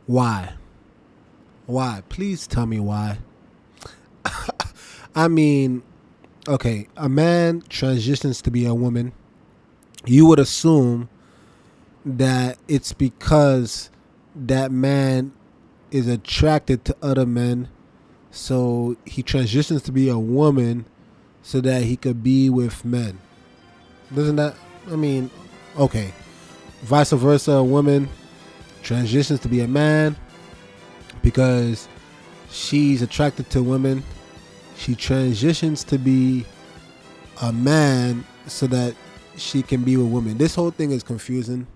Why? Why? Please tell me why. I mean, okay, a man transitions to be a woman. You would assume that it's because that man is attracted to other men, so he transitions to be a woman so that he could be with men. Doesn't that? I mean, okay. Vice versa, a woman transitions to be a man because she's attracted to women. She transitions to be a man so that she can be with women. This whole thing is confusing,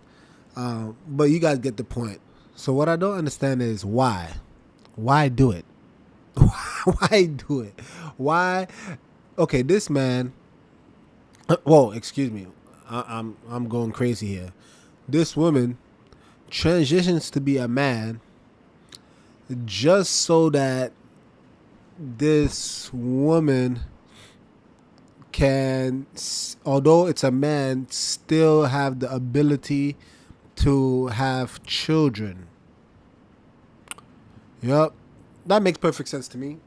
but you guys get the point. So what I don't understand is why. Why do it? Why do it? Why? Okay, this man. Whoa, excuse me. I'm going crazy here. This woman transitions to be a man just so that this woman can, although it's a man, still have the ability to have children. Yep, that makes perfect sense to me.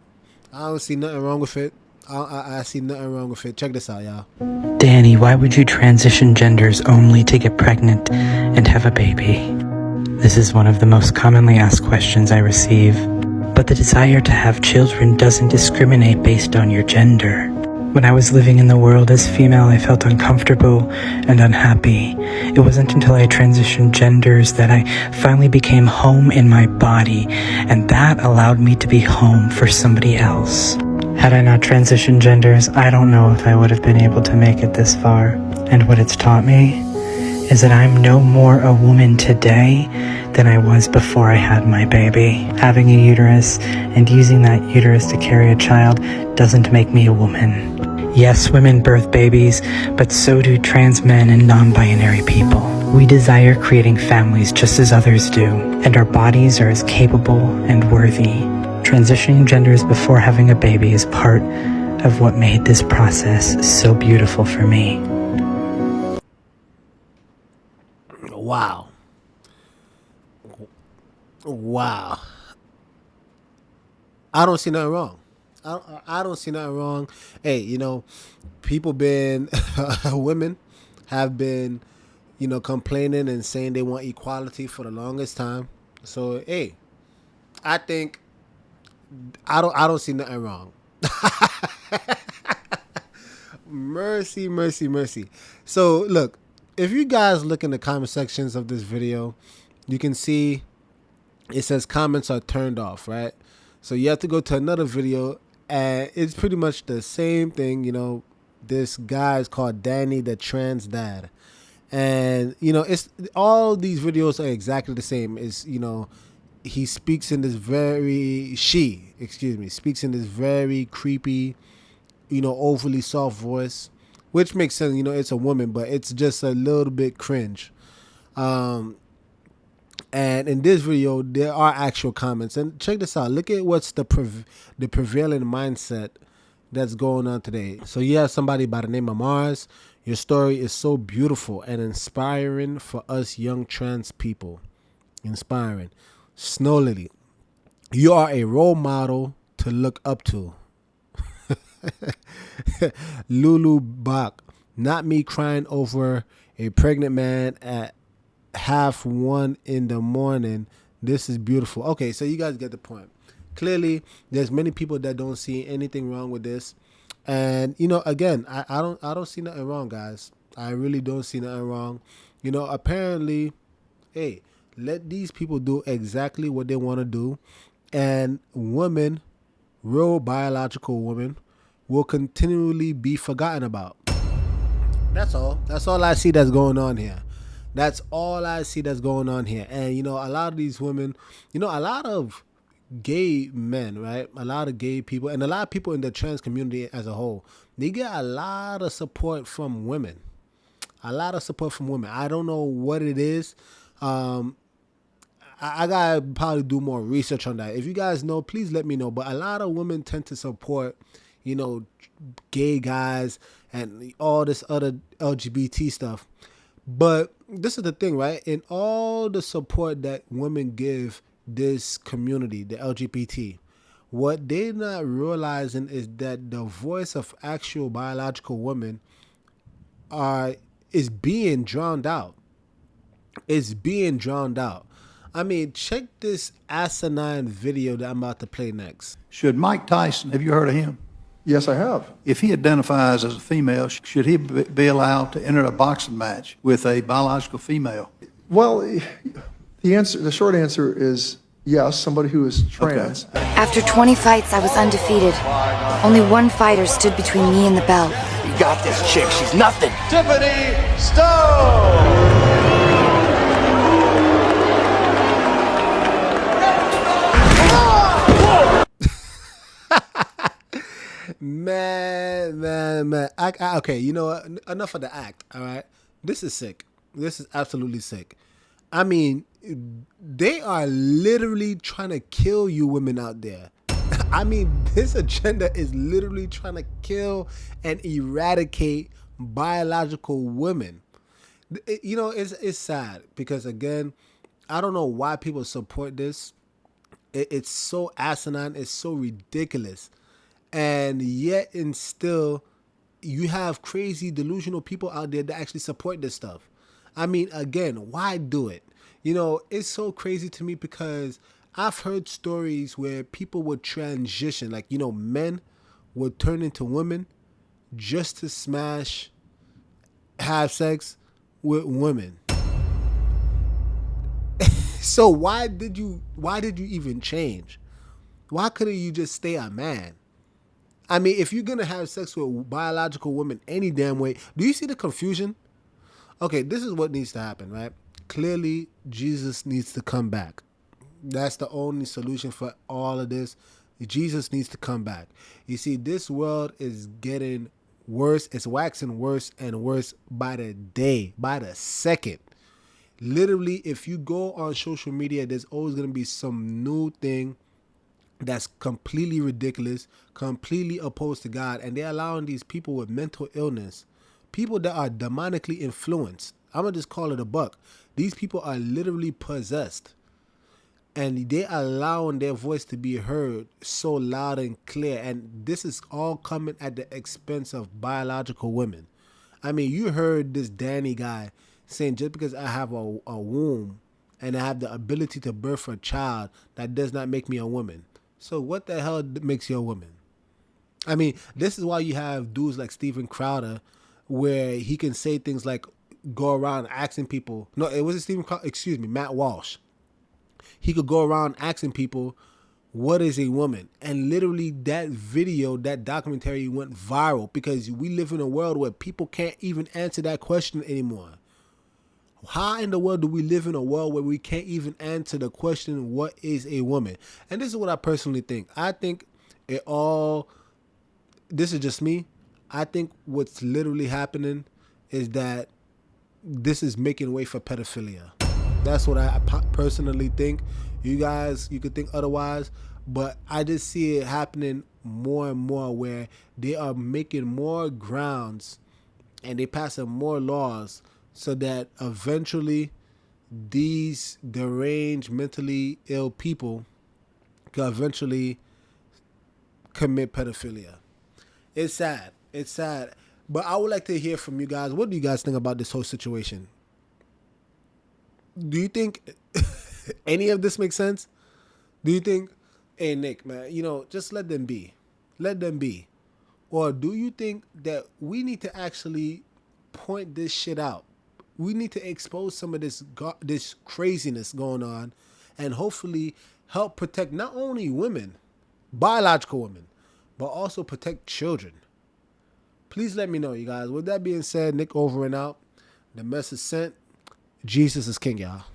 I don't see nothing wrong with it. I see nothing wrong with it. Check this out, y'all. Danny, why would you transition genders only to get pregnant and have a baby? This is one of the most commonly asked questions I receive. But the desire to have children doesn't discriminate based on your gender. When I was living in the world as female, I felt uncomfortable and unhappy. It wasn't until I transitioned genders that I finally became home in my body, and that allowed me to be home for somebody else. Had I not transitioned genders, I don't know if I would have been able to make it this far. And what it's taught me is that I'm no more a woman today than I was before I had my baby. Having a uterus and using that uterus to carry a child doesn't make me a woman. Yes, women birth babies, but so do trans men and non-binary people. We desire creating families just as others do, and our bodies are as capable and worthy. Transitioning genders before having a baby is part of what made this process so beautiful for me. Wow. Wow. I don't see nothing wrong. I don't see nothing wrong. Hey, people been women have been, complaining and saying they want equality for the longest time. So hey, I think I don't see nothing wrong. Mercy, mercy, mercy. So look, if you guys look in the comment sections of this video, you can see it says comments are turned off, right? So you have to go to another video, and it's pretty much the same thing. This guy is called Danny the Trans Dad, and it's all these videos are exactly the same. Is he speaks in this very speaks in this very creepy, overly soft voice, which makes sense. It's a woman, but it's just a little bit cringe. And in this video, there are actual comments. And check this out. Look at what's the prevailing mindset that's going on today. So you have somebody by the name of Mars. Your story is so beautiful and inspiring for us young trans people. Inspiring. Snow Lily, you are a role model to look up to. Lulu Bach, not me crying over a pregnant man at half 1 in the morning. This is beautiful. Okay, so you guys get the point. Clearly, there's many people that don't see anything wrong with this, and again, I don't see nothing wrong, guys. I really don't see nothing wrong. Apparently, hey, let these people do exactly what they want to do, and women, real biological women, will continually be forgotten about. That's all. That's all I see that's going on here. That's all I see that's going on here. And a lot of these women, a lot of gay men, right? A lot of gay people and a lot of people in the trans community as a whole, they get a lot of support from women. A lot of support from women. I don't know what it is. I gotta probably do more research on that. If you guys know, please let me know. But a lot of women tend to support, gay guys and all this other LGBT stuff. But this is the thing, right? In all the support that women give this community, the LGBT. What they're not realizing is that the voice of actual biological women are is being drowned out. It's being drowned out. I mean, check this asinine video that I'm about to play next. Should Mike Tyson, have you heard of him? Yes, I have. If he identifies as a female, should he be allowed to enter a boxing match with a biological female? Well, the short answer is yes, somebody who is trans. Okay. After 20 fights, I was undefeated. Only one fighter stood between me and the belt. You got this chick, she's nothing. Tiffany Stone! Man. Okay, you know what? Enough of the act, all right? This is sick. This is absolutely sick. I mean, they are literally trying to kill you women out there. I mean, this agenda is literally trying to kill and eradicate biological women. You know, it's sad because, again, I don't know why people support this. It's so asinine. It's so ridiculous. And yet and still, you have crazy delusional people out there that actually support this stuff. I mean, again, why do it? You know, it's so crazy to me because I've heard stories where people would transition, like, you know, men would turn into women just to have sex with women. So why did you even change? Why couldn't you just stay a man? I mean, if you're going to have sex with biological women any damn way, do you see the confusion? Okay, this is what needs to happen, right? Clearly, Jesus needs to come back. That's the only solution for all of this. Jesus needs to come back. You see, this world is getting worse. It's waxing worse and worse by the day, by the second. Literally, if you go on social media, there's always going to be some new thing that's completely ridiculous, completely opposed to God, and they're allowing these people with mental illness, people that are demonically influenced. I'm gonna just call it a buck. These people are literally possessed, and they're allowing their voice to be heard so loud and clear. And this is all coming at the expense of biological women. I mean, you heard this Danny guy saying, just because I have a womb and I have the ability to birth a child, that does not make me a woman. So what the hell makes you a woman? I mean, this is why you have dudes like Steven Crowder, where he can say things like, go around asking people. No, it wasn't Steven Crowder. Excuse me, Matt Walsh. He could go around asking people, what is a woman? And literally that video, that documentary went viral because we live in a world where people can't even answer that question anymore. How in the world do we live in a world where we can't even answer the question, what is a woman? And this is what I personally think. I think this is just me. I think what's literally happening is that this is making way for pedophilia. That's what I personally think. You guys, you could think otherwise, but I just see it happening more and more where they are making more grounds and they passing more laws so that eventually these deranged, mentally ill people can eventually commit pedophilia. It's sad. It's sad. But I would like to hear from you guys. What do you guys think about this whole situation? Do you think any of this makes sense? Do you think, hey, Nick, man, you know, just let them be. Let them be. Or do you think that we need to actually point this shit out? We need to expose some of this craziness going on and hopefully help protect not only women, biological women, but also protect children. Please let me know, you guys. With that being said, Nick over and out. The message sent. Jesus is king, y'all.